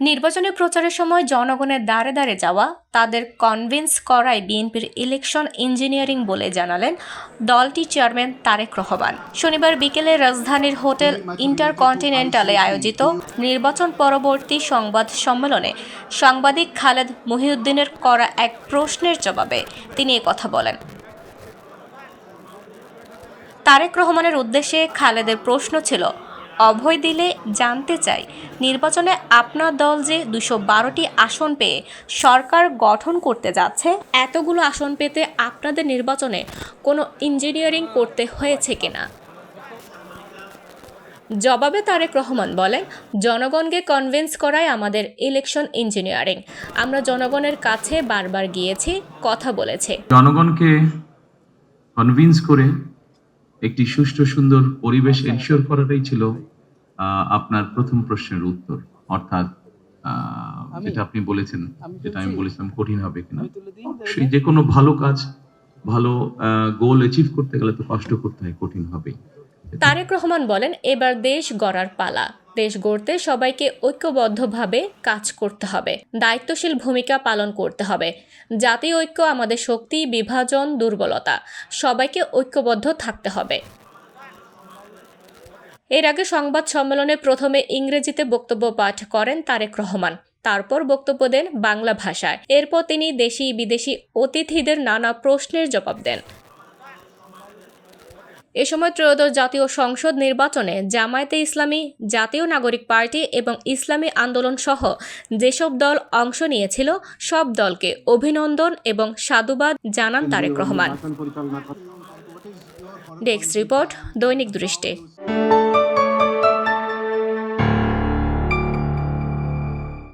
নির্বাচনী প্রচারের সময় জনগণের দ্বারে দ্বারে যাওয়া, তাদের কনভিন্স করাই বিএনপির ইলেকশন ইঞ্জিনিয়ারিং বলে জানালেন দলটির চেয়ারম্যান তারেক রহমান। শনিবার বিকেলে রাজধানীর হোটেল ইন্টারকন্টিনেন্টালে আয়োজিত নির্বাচন পরবর্তী সংবাদ সম্মেলনে সাংবাদিক খালেদ মহিউদ্দিনের করা এক প্রশ্নের জবাবে তিনি কথা বলেন। তারেক রহমানের উদ্দেশ্যে খালেদের প্রশ্ন ছিল, অভয় দিলে জানতে চাই, নির্বাচনে আপনার দল যে 212টি আসন পেয়ে সরকার গঠন করতে যাচ্ছে, এতগুলো আসন পেতে আপনাদের নির্বাচনে কোনো ইঞ্জিনিয়ারিং করতে হয়েছে কিনা? জবাবে তারেক রহমান বলেন, জনগণকে কনভিন্স করাই আমাদের ইলেকশন ইঞ্জিনিয়ারিং। আমরা জনগণের কাছে বারবার গিয়েছি, কথা বলেছি। জনগণকে কনভিন্স করে একটি সুষ্ঠু সুন্দর পরিবেশ এনশিওর করাটাই ছিল আপনার প্রথম প্রশ্নের উত্তর। অর্থাৎ যেটা আপনি বলেছেন, যেটা আমি বলেছিলাম কঠিন হবে কিনা, সেই যে কোনো ভালো কাজ, ভালো গোল অ্যাচিভ করতে গেলে তো কষ্ট করতে হয়, কঠিন হবে। তারেক রহমান বলেন, এবার দেশ গড়ার পালা। দেশ গড়তে সবাইকে ঐক্যবদ্ধভাবে কাজ করতে হবে, দায়িত্বশীল ভূমিকা পালন করতে হবে। জাতীয় ঐক্য আমাদের শক্তি, বিভাজন দুর্বলতা। সবাইকে ঐক্যবদ্ধ থাকতে হবে। এর আগে সংবাদ সম্মেলনে প্রথমে ইংরেজিতে বক্তব্য পাঠ করেন তারেক রহমান, তারপর বক্তব্য দেন বাংলা ভাষায়। এরপর তিনি দেশি বিদেশি অতিথিদের নানা প্রশ্নের জবাব দেন। এ সময় ত্রয়োদশ জাতীয় সংসদ নির্বাচনে জামায়াতে ইসলামী, জাতীয় নাগরিক পার্টি এবং ইসলামী আন্দোলন সহ যেসব দল অংশ নিয়েছিল সব দলকে অভিনন্দন এবং সাধুবাদ জানান তারেক রহমান। ডেস্ক রিপোর্ট, দৈনিক দৃষ্টি।